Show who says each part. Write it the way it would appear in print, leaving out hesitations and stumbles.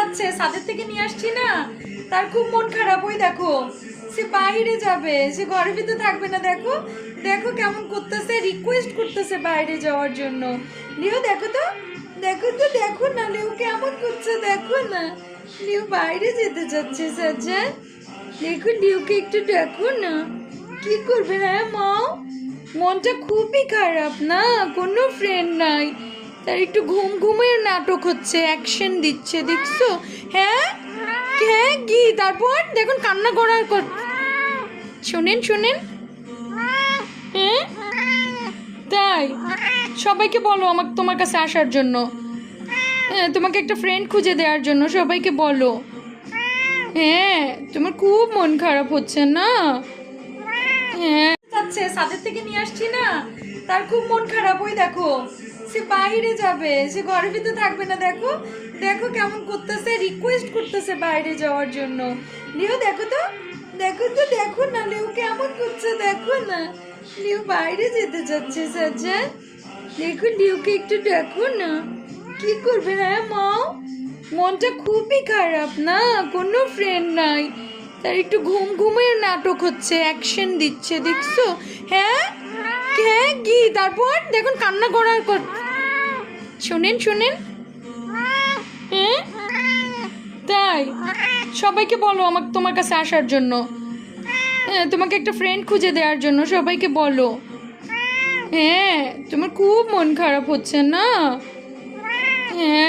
Speaker 1: যাচ্ছে, ছাদের থেকে নিয়ে আসছি না, তার খুব মন খারাপ। ওই দেখো, সে বাইরে যাবে, সে ঘরের ভিতরে থাকবে না। দেখো দেখো কেমন করতেছে, রিকোয়েস্ট করতেছে বাইরে যাওয়ার জন্য। লিও দেখো তো, দেখো তো, দেখো না লিও কেমন করছে, দেখো না লিও বাইরে যেতে চাচ্ছে। সাজ্জাদ দেখো লিওকে একটু দেখো না, কি করবে। হ্যাঁ মা, মনটা খুবই খারাপ না, কোনো ফ্রেন্ড নাই, তার একটু ঘুম ঘুমের নাটক হচ্ছে, অ্যাকশন দিচ্ছে, দেখছো? হ্যাঁ হ্যাঁ কি তারপর দেখুন কান্না করার শোনেন শোনেন। হ্যাঁ তাই সবাইকে বলো আমাকে তোমার কাছে আসার জন্য, হ্যাঁ তোমাকে একটা ফ্রেন্ড খুঁজে দেওয়ার জন্য সবাইকে বলো। হ্যাঁ তোমার খুব মন খারাপ হচ্ছে না? হ্যাঁ যাচ্ছে, ছাদের থেকে নিয়ে আসছি না, তার খুব মন খারাপ। ওই দেখো, সে বাইরে যাবে, সে ঘরের ভিতরে থাকবে না। দেখো দেখো কেমন করতেছে, রিকোয়েস্ট করতেছে বাইরে যাওয়ার জন্য। লিও দেখো তো, দেখো তো, দেখো না লিও কেমন করছে, দেখো না লিও বাইরে যেতে চাচ্ছে। সাজ্জাদ দেখো লিওকে একটু দেখো না, কি করবে। হ্যাঁ মা, মনটা খুবই খারাপ না, কোনো ফ্রেন্ড নাই, তার একটু ঘুম ঘুমের নাটক হচ্ছে, অ্যাকশন দিচ্ছে, দেখছো? হ্যাঁ হ্যাঁ কি তারপর দেখুন কান্না করার শোনেন শোনেন। হ্যাঁ তাই সবাইকে বলো আমাকে তোমার কাছে আসার জন্য, হ্যাঁ তোমাকে একটা ফ্রেন্ড খুঁজে দেওয়ার জন্য সবাইকে বলো। হ্যাঁ তোমার খুব মন খারাপ হচ্ছে না? হ্যাঁ।